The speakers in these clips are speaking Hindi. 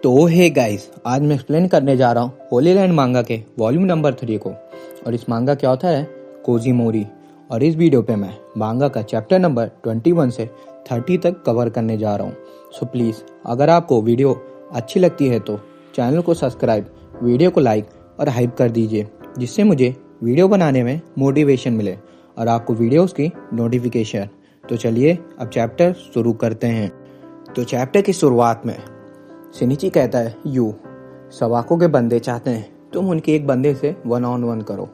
तो हे गाइस, आज मैं एक्सप्लेन करने जा रहा हूँ होली लैंड मांगा के वॉल्यूम नंबर 3 को। और इस मांगा के ऑथर है कोजी मोरी। और इस वीडियो पे मैं मांगा का चैप्टर नंबर 21 से 30 तक कवर करने जा रहा हूँ। सो प्लीज़, अगर आपको वीडियो अच्छी लगती है तो चैनल को सब्सक्राइब, वीडियो को लाइक और हाइप कर दीजिए, जिससे मुझे वीडियो बनाने में मोटिवेशन मिले और आपको वीडियोस की नोटिफिकेशन। तो चलिए अब चैप्टर शुरू करते हैं। तो चैप्टर की शुरुआत में शिनिची कहता है, यू सवाको के बंदे चाहते हैं तुम उनके एक बंदे से 1-on-1 करो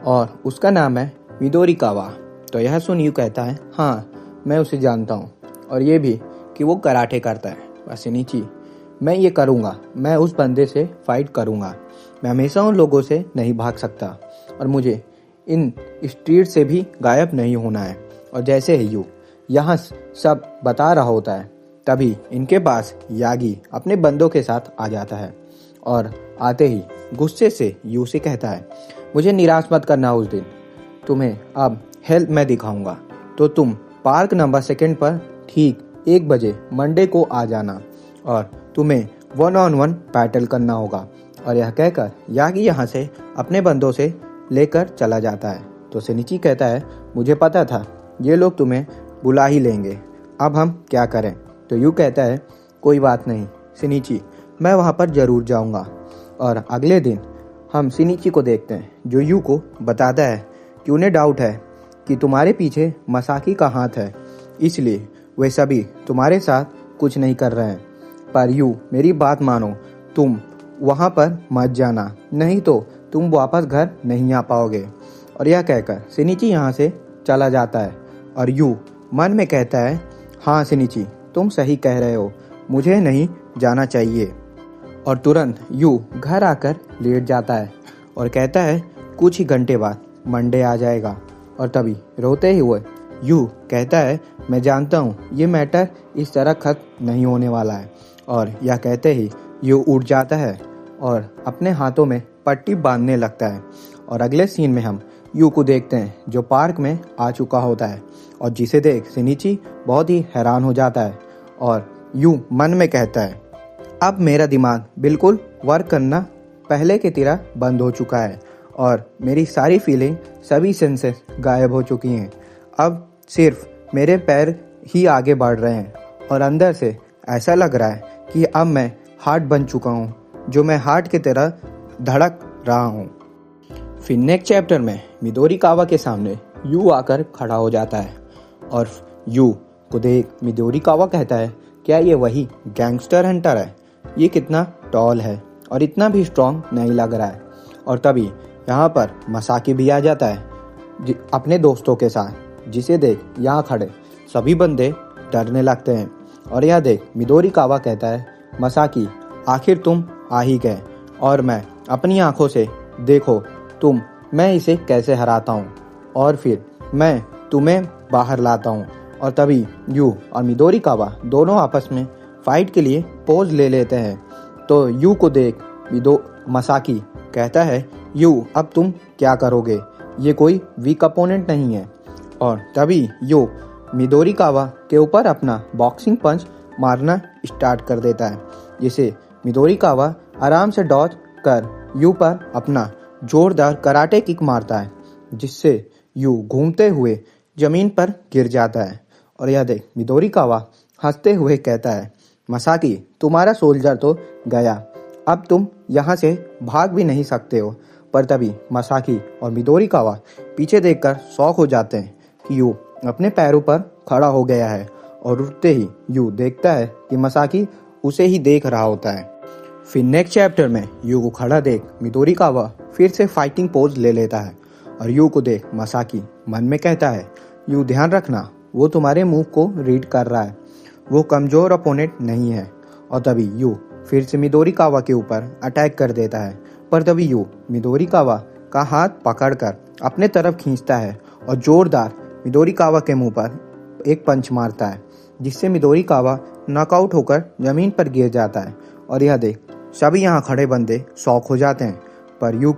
और उसका नाम है मिदोरिकावा। तो यह सुन यू कहता है, हाँ मैं उसे जानता हूँ और ये भी कि वो कराटे करता है। बस शिनिची, मैं ये करूँगा, मैं उस बंदे से फाइट करूँगा। मैं हमेशा उन लोगों से नहीं भाग सकता और मुझे इन स्ट्रीट से भी गायब नहीं होना है। और जैसे ही यू यहाँ सब बता रहा होता है, तभी इनके पास यागी अपने बंदों के साथ आ जाता है और आते ही गुस्से से यू से कहता है, मुझे निराश मत करना, उस दिन तुम्हें अब हेल्प मैं दिखाऊंगा। तो तुम पार्क नंबर 2 पर ठीक 1 बजे मंडे को आ जाना और तुम्हें 1-on-1 बैटल करना होगा। और यह कहकर यागी यहाँ से अपने बंदों से लेकर चला जाता है। तो शिनिची कहता है, मुझे पता था ये लोग तुम्हें बुला ही लेंगे, अब हम क्या करें। तो यू कहता है, कोई बात नहीं शिनिची, मैं वहाँ पर ज़रूर जाऊँगा। और अगले दिन हम शिनिची को देखते हैं, जो यू को बताता है कि उन्हें डाउट है कि तुम्हारे पीछे मसाकी का हाथ है, इसलिए वे सभी तुम्हारे साथ कुछ नहीं कर रहे हैं। पर यू, मेरी बात मानो, तुम वहाँ पर मत जाना, नहीं तो तुम वापस घर नहीं आ पाओगे। और यह कहकर शिनिची यहाँ से चला जाता है और यू मन में कहता है, हाँ शिनिची, तुम सही कह रहे हो, मुझे नहीं जाना चाहिए। और तुरंत यू घर आकर लेट जाता है और कहता है, कुछ ही घंटे बाद मंडे आ जाएगा। और तभी रोते ही हुए यू कहता है, मैं जानता हूँ ये मैटर इस तरह खत्म नहीं होने वाला है। और यह कहते ही यू उठ जाता है और अपने हाथों में पट्टी बांधने लगता है। और अगले सीन में हम यू को देखते हैं, जो पार्क में आ चुका होता है और जिसे देख शिनिची बहुत ही हैरान हो जाता है। और यू मन में कहता है, अब मेरा दिमाग बिल्कुल वर्क करना पहले की तरह बंद हो चुका है और मेरी सारी फीलिंग, सभी सेंसेस गायब हो चुकी हैं। अब सिर्फ मेरे पैर ही आगे बढ़ रहे हैं और अंदर से ऐसा लग रहा है कि अब मैं हार्ट बन चुका हूँ, जो मैं हार्ट की तरह धड़क रहा हूँ। फिर नेक्स्ट चैप्टर में मिदोरिकावा के सामने यू आकर खड़ा हो जाता है और यू को देख मिदोरिकावा कहता है, क्या ये वही गैंगस्टर हंटर है? ये कितना टॉल है और इतना भी स्ट्रांग नहीं लग रहा है। और तभी यहाँ पर मसाकी भी आ जाता है अपने दोस्तों के साथ, जिसे देख यहाँ खड़े सभी बंदे डरने लगते हैं। और यह देख मिदोरिकावा कहता है, मसाकी, आखिर तुम आ ही गए और मैं अपनी आंखों से देखो मैं इसे कैसे हराता हूँ और फिर मैं तुम्हें बाहर लाता हूँ। और तभी यू और मिदोरिकावा दोनों आपस में फाइट के लिए पोज ले लेते हैं। तो यू को देख मसाकी कहता है, यू अब तुम क्या करोगे? ये कोई वीक अपोनेंट नहीं है। और तभी यू मिदोरिकावा के ऊपर अपना बॉक्सिंग पंच मारना स्टार्ट कर देता है, जिसे मिदोरिकावा आराम से डॉज कर यू पर अपना जोरदार कराटे किक मारता है, जिससे यू घूमते हुए जमीन पर गिर जाता है। और यह देख मिदोरिकावा हंसते हुए कहता है, मसाकी, तुम्हारा सोल्जर तो गया, अब तुम यहाँ से भाग भी नहीं सकते हो। पर तभी मसाकी और मिदोरिकावा पीछे देखकर शॉक हो जाते हैं कि यू अपने पैरों पर खड़ा हो गया है। और उठते ही यू देखता है कि मसाकी उसे ही देख रहा होता है। फिर नेक्स्ट चैप्टर में यू को खड़ा देख मिदोरिकावा फिर से फाइटिंग पोज ले लेता है और यू को देख मसाकी मन में कहता है, यू ध्यान रखना, वो तुम्हारे मूव को रीड कर रहा है, वो कमज़ोर अपोनेंट नहीं है। और तभी यू फिर से मिदोरिकावा के ऊपर अटैक कर देता है। पर तभी यू मिदोरिकावा का हाथ पकड़कर अपने तरफ खींचता है और जोरदार मिदोरिकावा के मुंह पर एक पंच मारता है, जिससे मिदोरिकावा नॉकआउट होकर जमीन पर गिर जाता है। और यह देख सभी यहाँ खड़े बंदे शॉक हो जाते हैं। पर यू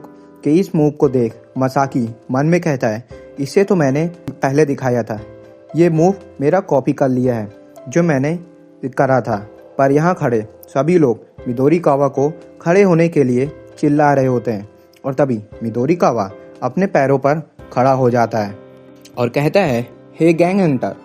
के इस मूव को देख मसाकी मन में कहता है, इसे तो मैंने पहले दिखाया था, ये मूव मेरा कॉपी कर लिया है जो मैंने करा था। पर यहाँ खड़े सभी लोग मिदोरी कावा को खड़े होने के लिए चिल्ला रहे होते हैं। और तभी मिदोरी कावा अपने पैरों पर खड़ा हो जाता है और कहता है, हे गैंग हंटर,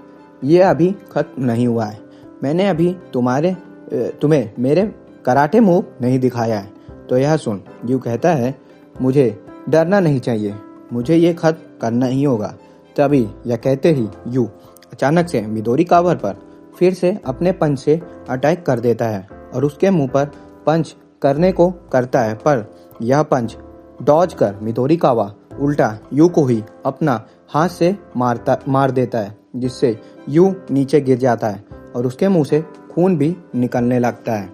ये अभी खत्म नहीं हुआ है। मैंने अभी तुम्हें मेरे कराटे मूव नहीं दिखाया है। तो यह सुन यू कहता है, मुझे डरना नहीं चाहिए, मुझे ये खत्म करना ही होगा। तभी यह कहते ही यू अचानक से मिदोरी कावा पर फिर से अपने पंच से अटैक कर देता है और उसके मुंह पर पंच करने को करता है, पर यह पंच डॉज कर मिदोरी कावा उल्टा यू को ही अपना हाथ से मार देता है, जिससे यू नीचे गिर जाता है और उसके मुंह से खून भी निकलने लगता है।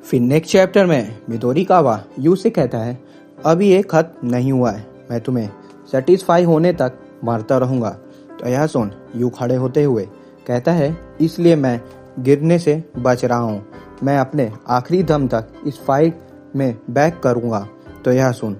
फिर नेक्स्ट चैप्टर में मिदोरी कावा यू से कहता है, अभी ये खत्म नहीं हुआ है, मैं तुम्हें सेटिस्फाई होने तक मारता रहूंगा। तो यह सुन यू खड़े होते हुए कहता है, इसलिए मैं गिरने से बच रहा हूँ, मैं अपने आखिरी दम तक इस फाइट में बैक करूँगा। तो यह सुन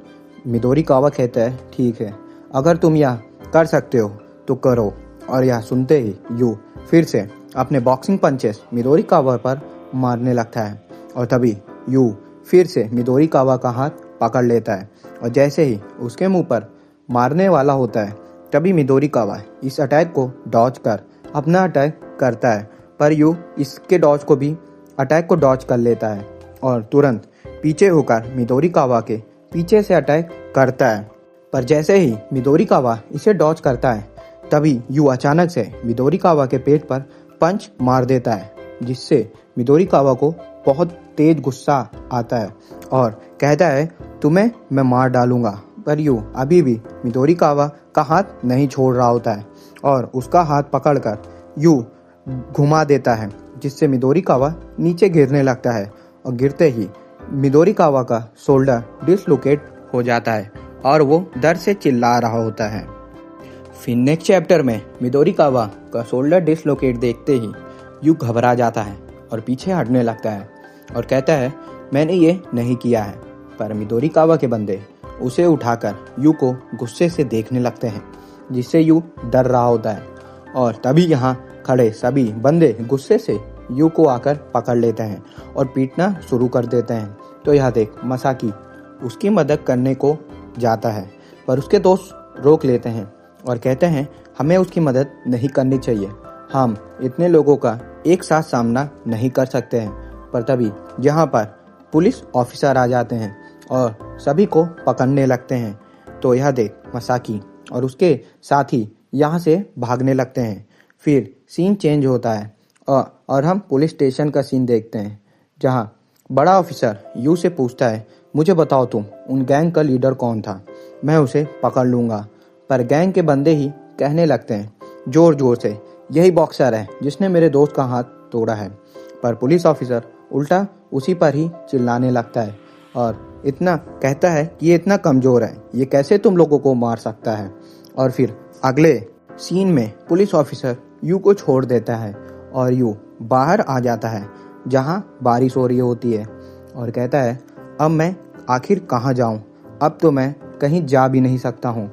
मिदोरी कावा कहता है, ठीक है, अगर तुम यह कर सकते हो तो करो। और यह सुनते ही यू फिर से अपने बॉक्सिंग पंचेस मिदोरी कावा पर मारने लगता है और तभी यू फिर से मिदोरी कावा का हाथ पकड़ लेता है और जैसे ही उसके मुंह पर मारने वाला होता है तभी मिदोरी कावा इस अटैक को डॉज कर अपना अटैक करता है, पर यू इसके अटैक को डॉज कर लेता है और तुरंत पीछे होकर मिदोरी कावा के पीछे से अटैक करता है। पर जैसे ही मिदोरी कावा इसे डॉज करता है तभी यू अचानक से मिदोरी कावा के पेट पर पंच मार देता है, जिससे मिदोरी कावा को बहुत तेज गुस्सा आता है और कहता है, तुम्हें मैं मार डालूंगा। पर यू अभी भी मिदोरी कावा का हाथ नहीं छोड़ रहा होता है और उसका हाथ पकड़कर यू घुमा देता है, जिससे मिदोरी कावा नीचे गिरने लगता है और गिरते ही मिदोरी कावा का शोल्डर डिसलोकेट हो जाता है और वो दर्द से चिल्ला रहा होता है। फिर नेक्स्ट चैप्टर में मिदोरी कावा का शोल्डर डिसलोकेट देखते ही यू घबरा जाता है और पीछे हटने लगता है और कहता है, मैंने ये नहीं किया है। पर मिदोरी कावा के बंदे उसे उठाकर यू को गुस्से से देखने लगते हैं, जिससे यू डर रहा होता है और तभी यहाँ खड़े सभी बंदे गुस्से से यू को आकर पकड़ लेते हैं और पीटना शुरू कर देते हैं। तो यह देख मसाकी उसकी मदद करने को जाता है, पर उसके दोस्त रोक लेते हैं और कहते हैं, हमें उसकी मदद नहीं करनी चाहिए, हम इतने लोगों का एक साथ सामना नहीं कर सकते हैं। पर तभी यहाँ पर पुलिस ऑफिसर आ जाते हैं और सभी को पकड़ने लगते हैं। तो यह देख मसाकी और उसके साथी यहाँ से भागने लगते हैं। फिर सीन चेंज होता है और हम पुलिस स्टेशन का सीन देखते हैं, जहाँ बड़ा ऑफिसर यू से पूछता है, मुझे बताओ तुम उन गैंग का लीडर कौन था, मैं उसे पकड़ लूँगा। पर गैंग के बंदे ही कहने लगते हैं जोर जोर से, यही बॉक्सर है जिसने मेरे दोस्त का हाथ तोड़ा है। पर पुलिस ऑफिसर उल्टा उसी पर ही चिल्लाने लगता है और इतना कहता है कि ये इतना कमज़ोर है, ये कैसे तुम लोगों को मार सकता है। और फिर अगले सीन में पुलिस ऑफिसर यू को छोड़ देता है और यू बाहर आ जाता है, जहाँ बारिश हो रही होती है और कहता है, अब मैं आखिर कहाँ जाऊँ, अब तो मैं कहीं जा भी नहीं सकता हूँ।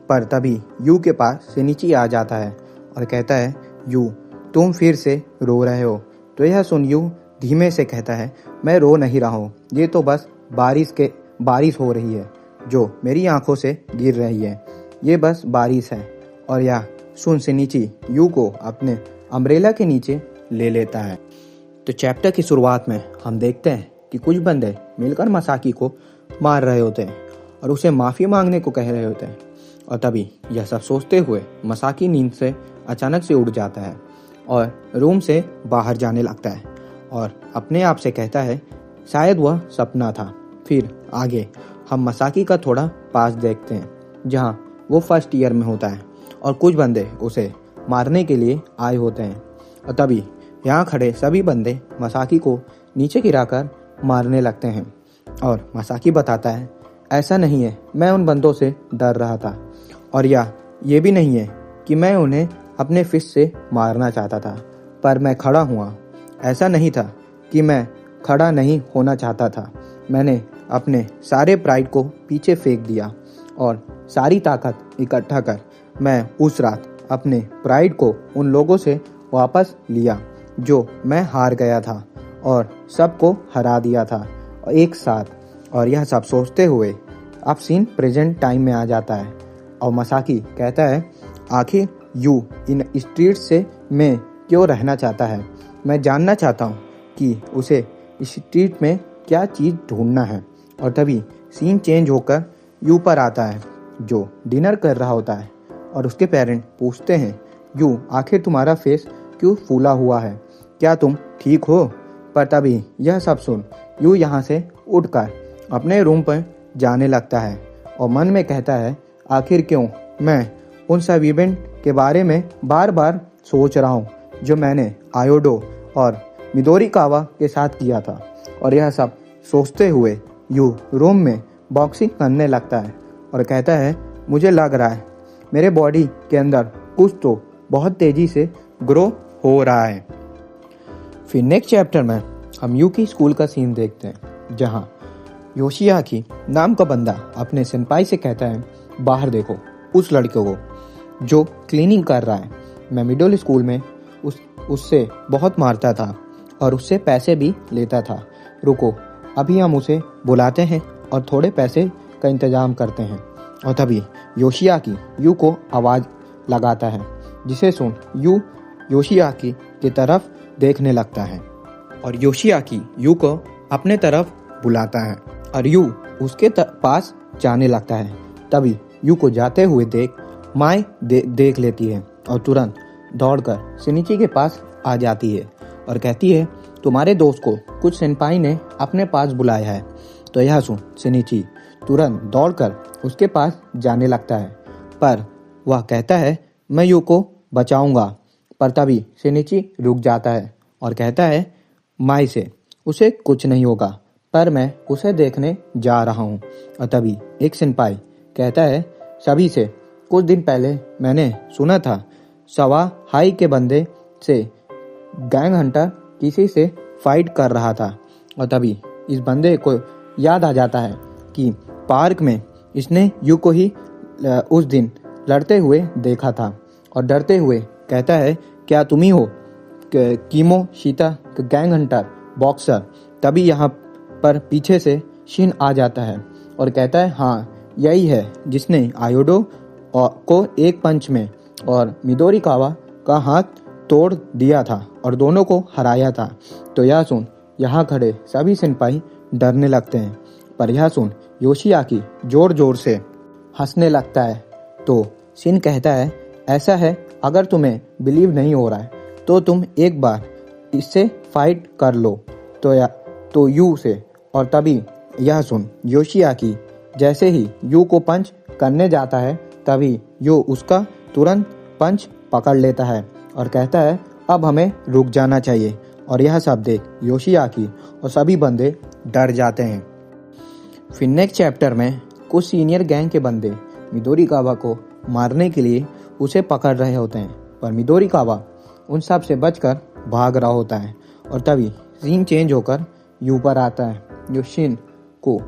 पर तभी यू के पास सेनिची आ जाता है और कहता है, यू तुम फिर से रो रहे हो। तो यह सुन यू धीमे से कहता है, मैं रो नहीं रहा हूँ, ये तो बस बारिश हो रही है जो मेरी आंखों से गिर रही है, ये बस बारिश है। और यह सुन सेनिची यू को अपने अम्ब्रेला के नीचे ले लेता है। तो चैप्टर की शुरुआत में हम देखते हैं कि कुछ बंदे मिलकर मसाकी को मार रहे होते हैं और उसे माफ़ी मांगने को कह रहे होते हैं। और तभी यह सब सोचते हुए मसाकी नींद से अचानक से उठ जाता है और रूम से बाहर जाने लगता है और अपने आप से कहता है, शायद वह सपना था। फिर आगे हम मसाकी का थोड़ा पास देखते हैं, जहाँ वो फर्स्ट ईयर में होता है और कुछ बंदे उसे मारने के लिए आए होते हैं। और तभी यहाँ खड़े सभी बंदे मसाकी को नीचे गिराकर मारने लगते हैं और मसाकी बताता है, ऐसा नहीं है, मैं उन बंदों से डर रहा था और ये भी नहीं है कि मैं उन्हें अपने फिस्ट से मारना चाहता था, पर मैं खड़ा हुआ। ऐसा नहीं था कि मैं खड़ा नहीं होना चाहता था, मैंने अपने सारे प्राइड को पीछे फेंक दिया और सारी ताकत इकट्ठा कर मैं उस रात अपने प्राइड को उन लोगों से वापस लिया जो मैं हार गया था। और सबको हरा दिया था एक साथ। और यह सब सोचते हुए अब सीन प्रेजेंट टाइम में आ जाता है और मसाकी कहता है, आखिर यू इन स्ट्रीट से में क्यों रहना चाहता है। मैं जानना चाहता हूँ कि उसे इस स्ट्रीट में क्या चीज़ ढूंढना है। और तभी सीन चेंज होकर यू पर आता है जो डिनर कर रहा होता है और उसके पेरेंट पूछते हैं, यू आखिर तुम्हारा फेस क्यों फूला हुआ है, क्या तुम ठीक हो। पर तभी यह सब सुन यू यहाँ से उठकर अपने रूम पर जाने लगता है और मन में कहता है, आखिर क्यों मैं उन सब इवेंट के बारे में बार बार सोच रहा हूँ जो मैंने आयोडो और मिदोरी कावा के साथ किया था। और यह सब सोचते हुए यू रूम में बॉक्सिंग करने लगता है और कहता है, मुझे लग रहा है मेरे बॉडी के अंदर कुछ तो बहुत तेज़ी से ग्रो हो रहा है। फिर नेक्स्ट चैप्टर में हम यू की स्कूल का सीन देखते हैं जहाँ योशियाकी नाम का बंदा अपने सेंपाई से कहता है, बाहर देखो उस लड़के को जो क्लीनिंग कर रहा है। मैं मिडिल स्कूल में उससे बहुत मारता था और उससे पैसे भी लेता था। रुको अभी हम उसे बुलाते हैं और थोड़े पैसे का इंतजाम करते हैं। और तभी योशियाकी यू को आवाज़ लगाता है, जिसे सुन यू योशियाकी की तरफ देखने लगता है और योशियाकी यू को अपने तरफ बुलाता है और यू उसके पास जाने लगता है। तभी यू को जाते हुए देख माई देख लेती है और तुरंत दौड़कर सिनिची के पास आ जाती है और कहती है, तुम्हारे दोस्त को कुछ सेंपाई ने अपने पास बुलाया है। तो यह सुन सिनिची तुरंत दौड़कर उसके पास जाने लगता है, पर वह कहता है, मैं यू को बचाऊंगा। पर तभी सिनिची रुक जाता है और कहता है माई से, उसे कुछ नहीं होगा, पर मैं उसे देखने जा रहा हूँ। और तभी एक सेंपाई कहता है, सभी से कुछ दिन पहले मैंने सुना था सवा हाई के बंदे से गैंग हंटर किसी से फाइट कर रहा था। और तभी इस बंदे को याद आ जाता है कि पार्क में इसने यू को ही उस दिन लड़ते हुए देखा था और डरते हुए कहता है, क्या तुम ही हो कीमो शीता गैंग हंटर बॉक्सर। तभी यहाँ पर पीछे से शिन आ जाता है और कहता है, हाँ यही है जिसने आयोडो को एक पंच में और मिदोरी कावा का हाथ तोड़ दिया था और दोनों को हराया था। तो यह सुन यहाँ खड़े सभी सिंपाही डरने लगते हैं, पर यह सुन योशियाकी जोर जोर से हंसने लगता है। तो शिन कहता है, ऐसा है अगर तुम्हें बिलीव नहीं हो रहा है तो तुम एक बार इससे फाइट कर लो तो यू से। और तभी यह सुन योशियाकी जैसे ही यू को पंच करने जाता है तभी यू उसका तुरंत पंच पकड़ लेता है और कहता है, अब हमें रुक जाना चाहिए। और यह सब देख योशियाकी और सभी बंदे डर जाते हैं। फिर नेक्स्ट चैप्टर में कुछ सीनियर गैंग के बंदे मिदोरी कावा को मारने के लिए उसे पकड़ रहे होते हैं, पर मिदोरी कावा उन सब से बचकर भाग रहा होता है। और तभी सीन चेंज होकर यू पर आता है जो शिन को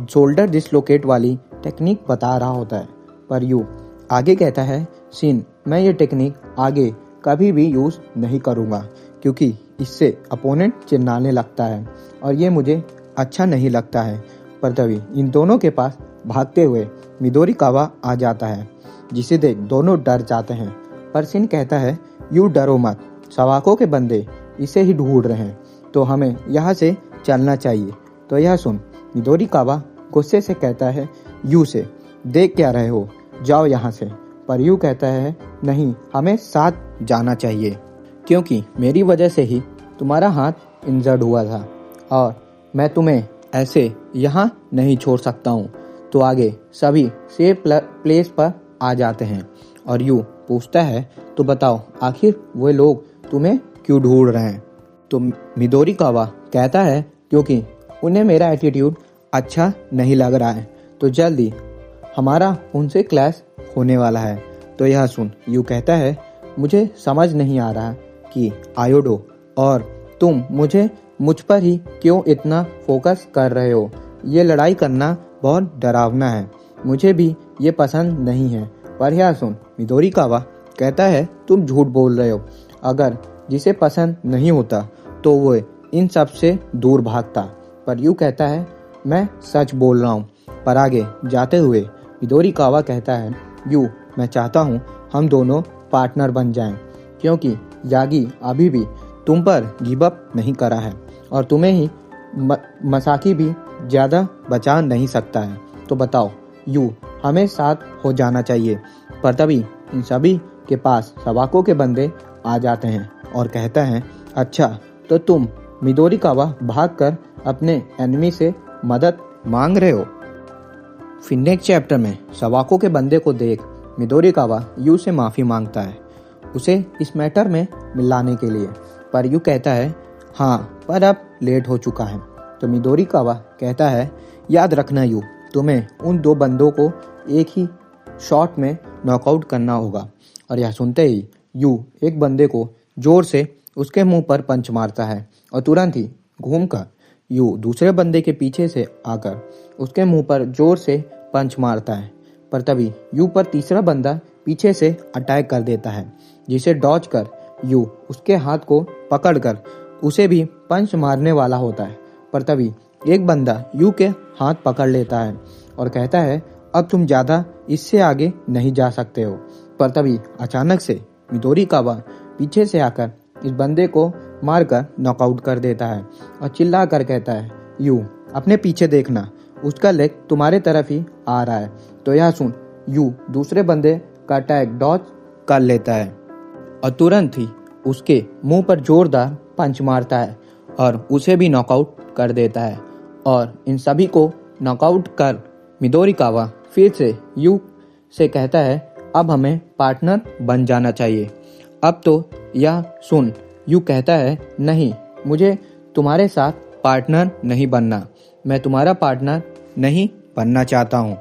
शोल्डर डिसलोकेट वाली टेक्निक बता रहा होता है। पर यू आगे कहता है, शिन मैं ये टेक्निक आगे कभी भी यूज़ नहीं करूँगा क्योंकि इससे अपोनेंट चिल्लाने लगता है और ये मुझे अच्छा नहीं लगता है। पर तभी इन दोनों के पास भागते हुए मिदोरी कावा आ जाता है, जिसे देख दोनों डर जाते हैं। पर शिन कहता है, यू डरो मत, सवाको के बंदे इसे ही ढूंढ रहे हैं तो हमें यहाँ से चलना चाहिए। तो यह सुन मिदोरी कावा गुस्से से कहता है यू से, देख क्या रहे हो, जाओ यहाँ से। पर यू कहता है, नहीं हमें साथ जाना चाहिए क्योंकि मेरी वजह से ही तुम्हारा हाथ इंजर्ड हुआ था और मैं तुम्हें ऐसे यहाँ नहीं छोड़ सकता हूँ। तो आगे सभी सेफ प्लेस पर आ जाते हैं और यू पूछता है, तो बताओ आखिर वे लोग तुम्हें क्यों ढूंढ रहे हैं। तो मिदोरी कावा कहता है, क्योंकि उन्हें मेरा एटीट्यूड अच्छा नहीं लग रहा है तो जल्दी हमारा उनसे क्लैश होने वाला है। तो यह सुन यू कहता है, मुझे समझ नहीं आ रहा कि आयोडो और तुम मुझ पर ही क्यों इतना फोकस कर रहे हो। ये लड़ाई करना बहुत डरावना है, मुझे भी ये पसंद नहीं है। पर यह सुन मिदोरी कावा कहता है, तुम झूठ बोल रहे हो, अगर जिसे पसंद नहीं होता तो वो इन सब से दूर भागता। पर यू कहता है मैं सच बोल रहा हूँ। पर आगे जाते हुए मिडोरी कावा कहता है यू, मैं चाहता हूँ हम दोनों पार्टनर बन जाएं, क्योंकि यागी अभी भी तुम पर गिव अप नहीं करा है और तुम्हें ही मसाकी भी ज़्यादा बचा नहीं सकता है। तो बताओ यू, हमें साथ हो जाना चाहिए। पर तभी इन सभी के पास सवाको के बंदे आ जाते हैं और कहता है अच्छा तो तुम मिडोरी कावा भागकर अपने एनिमी से मदद मांग रहे हो। फिर नेक्स्ट चैप्टर में सवाको के बंदे को देख मिडोरी कावा यू से माफ़ी मांगता है उसे इस मैटर में मिलाने के लिए। पर यू कहता है हाँ, पर अब लेट हो चुका है। तो मिडोरी कावा कहता है याद रखना यू, तुम्हें उन दो बंदों को एक ही शॉट में नॉकआउट करना होगा। और यह सुनते ही यू एक बंदे को जोर से उसके मुंह पर पंच मारता है और तुरंत ही घूमकर यू दूसरे बंदे के पीछे से आकर उसके मुंह पर जोर से पंच मारता है। पर तभी यू पर तीसरा बंदा पीछे से अटैक कर देता है, जिसे डॉज कर यू उसके हाथ को पकड़कर उसे भी पंच मारने वाला होता है। पर तभी एक बंदा यू के हाथ पकड़ लेता है और कहता है अब तुम ज़्यादा इससे आगे नहीं जा सकते हो। पर तभी अचानक से मिडोरी कावा पीछे से आकर इस बंदे को मारकर नॉकआउट कर देता है और चिल्ला कर कहता है यू, अपने पीछे देखना, उसका लेग तुम्हारे तरफ ही आ रहा है। तो यह सुन यू दूसरे बंदे का अटैक डॉज कर लेता है और तुरंत ही उसके मुंह पर जोरदार पंच मारता है और उसे भी नॉकआउट कर देता है। और इन सभी को नॉकआउट कर मिडोरी कावा फिर से यू से कहता है अब हमें पार्टनर बन जाना चाहिए। अब तो यह सुन यू कहता है नहीं, मुझे तुम्हारे साथ पार्टनर नहीं बनना, मैं तुम्हारा पार्टनर नहीं बनना चाहता हूँ।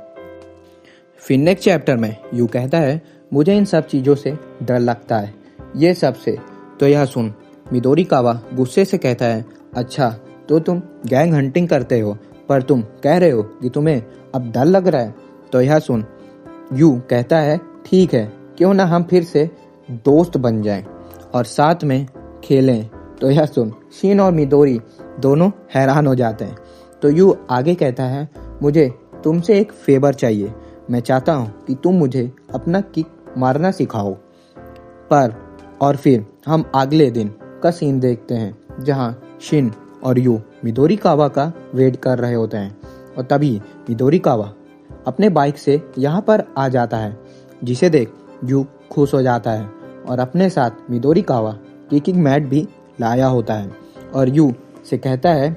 फिर नेक्स्ट चैप्टर में यू कहता है मुझे इन सब चीज़ों से डर लगता है, ये सब से। तो यह सुन मिडोरी कावा गुस्से से कहता है अच्छा तो तुम गैंग हंटिंग करते हो, पर तुम कह रहे हो कि तुम्हें अब डर लग रहा है। तो यह सुन यू कहता है ठीक है, क्यों ना हम फिर से दोस्त बन जाएं और साथ में खेलें। तो यह सुन शिन और मिडोरी दोनों हैरान हो जाते हैं। तो यू आगे कहता है मुझे तुमसे एक फेवर चाहिए, मैं चाहता हूँ कि तुम मुझे अपना किक मारना सिखाओ। पर और फिर हम अगले दिन का सीन देखते हैं जहाँ शिन और यू मिडोरी कावा का वेट कर रहे होते हैं। और तभी मिडोरी कावा अपने बाइक से यहाँ पर आ जाता है, जिसे देख यू खुश हो जाता है और अपने साथ मिडोरी कावा किकिंग मैट भी लाया होता है और यू से कहता है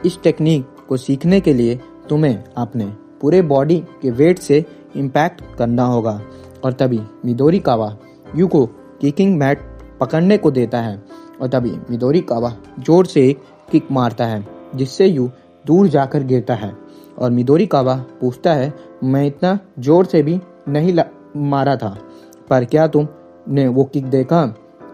इस टेक्निक को सीखने के लिए तुम्हें अपने पूरे बॉडी के वेट से इम्पैक्ट करना होगा। और तभी मिडोरी कावा यू को किकिंग मैट पकड़ने को देता है और तभी मिडोरी कावा जोर से एक किक मारता है, जिससे यू दूर जाकर गिरता है। और मिडोरी कावा पूछता है मैं इतना जोर से भी नहीं मारा था, पर क्या तुमने वो किक देखा?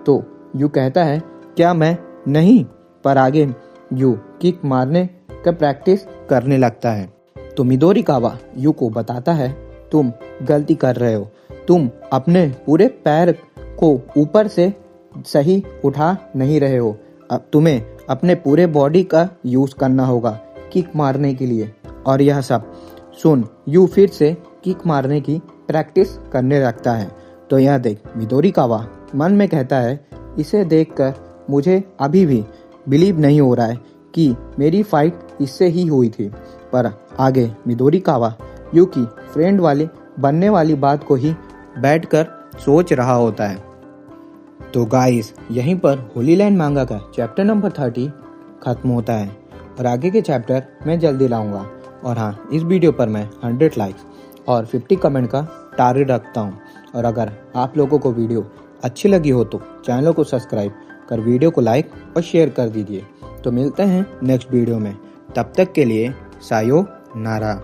तो यू कहता है क्या मैं नहीं, पर आगे यू किक मारने का प्रैक्टिस करने लगता है। तो मिडोरी कावा यू को बताता है तुम गलती कर रहे हो, तुम अपने पूरे पैर को ऊपर से सही उठा नहीं रहे हो, अब तुम्हें अपने पूरे बॉडी का यूज करना होगा किक मारने के लिए। और यह सब सुन यू फिर से किक मारने की प्रैक्टिस करने लगता है। तो यह देख मिडोरी कावा मन में कहता है इसे देखकर मुझे अभी भी बिलीव नहीं हो रहा है कि मेरी फाइट इससे ही हुई थी। पर आगे मिडोरी कावा यू की फ्रेंड वाली बनने वाली बात को ही बैठकर सोच रहा होता है। तो गाइस यहीं पर होली लैंड मांगा का चैप्टर नंबर 30 खत्म होता है और आगे के चैप्टर मैं जल्दी लाऊंगा। और हाँ, इस वीडियो पर मैं 100 लाइक्स और 50 कमेंट का टारगेट रखता हूँ। और अगर आप लोगों को वीडियो अच्छी लगी हो तो चैनल को सब्सक्राइब कर वीडियो को लाइक और शेयर कर दीजिए। तो मिलते हैं नेक्स्ट वीडियो में, तब तक के लिए सायोनारा।